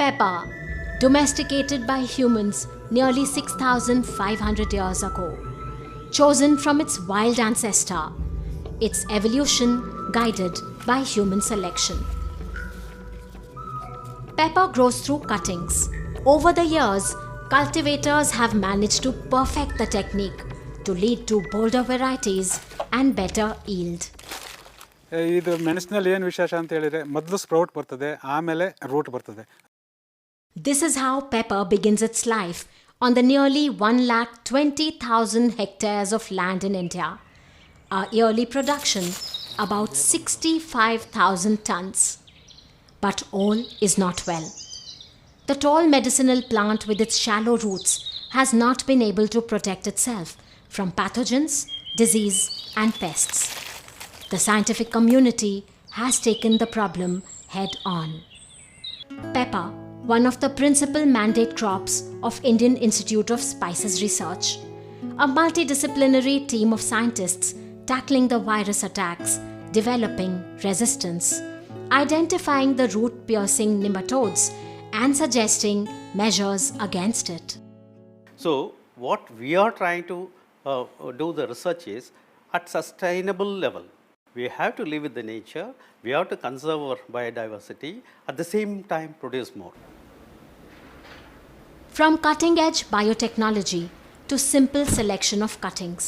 Pepper, domesticated by humans nearly 6,500 years ago, chosen from its wild ancestor, its evolution guided by human selection. Pepper grows through cuttings. Over the years, cultivators have managed to perfect the technique to lead to bolder varieties and better yield. ಇದು ಮೆಣಸಿನಲ್ಲಿ ಏನು ವಿಶೇಷ ಅಂತ ಹೇಳಿದ್ರೆ ಮೊದಲು sprout ಬರ್ತದೆ ಆಮೇಲೆ root ಬರ್ತದೆ. This is how pepper begins its life on the nearly 1,20,000 hectares of land in India. Our yearly production about 65,000 tons. But all is not well. The tall medicinal plant with its shallow roots has not been able to protect itself from pathogens, disease and pests. The scientific community has taken the problem head on. Pepper, one of the principal mandate crops of Indian Institute of Spices Research, a multidisciplinary team of scientists tackling the virus attacks, developing resistance, identifying the root-piercing nematodes and suggesting measures against it. So what we are trying to do the research is at sustainable level. We have to live with the nature, we have to conserve our biodiversity, at the same time produce more. From cutting-edge biotechnology to simple selection of cuttings,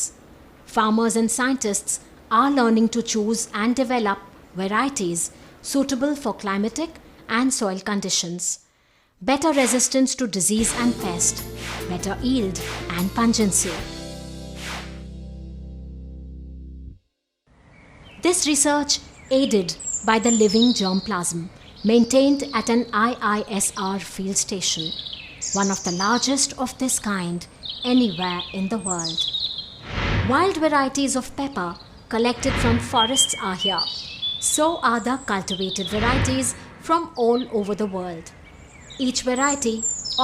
farmers and scientists are learning to choose and develop varieties suitable for climatic and soil conditions, better resistance to disease and pest, better yield and pungency. This research, aided by the living germplasm, maintained at an IISR field station, one of the largest of this kind anywhere in the world. Wild varieties of pepper collected from forests are here. So are the cultivated varieties from all over the world. Each variety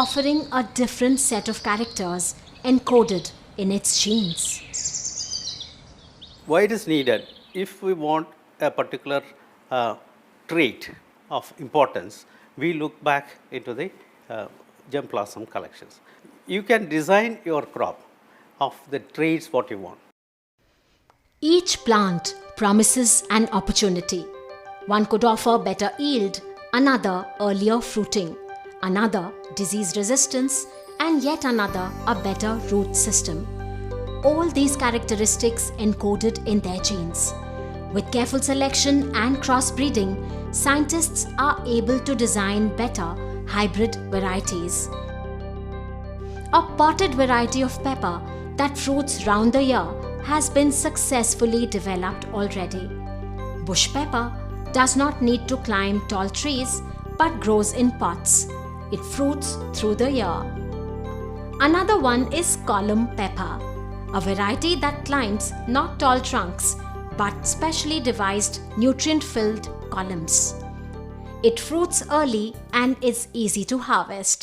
offering a different set of characters encoded in its genes. Why it is needed? If we want a particular trait of importance, we look back into the germplasm collections. You can design your crop of the traits what you want. Each plant promises an opportunity. One could offer better yield, another earlier fruiting, another disease resistance, and yet another a better root system. All these characteristics encoded in their genes. With careful selection and crossbreeding, scientists are able to design better hybrid varieties. A potted variety of pepper that fruits round the year has been successfully developed already. Bush pepper does not need to climb tall trees but grows in pots. It fruits through the year. Another one is column pepper, a variety that climbs not tall trunks but specially devised nutrient-filled columns. It fruits early and is easy to harvest.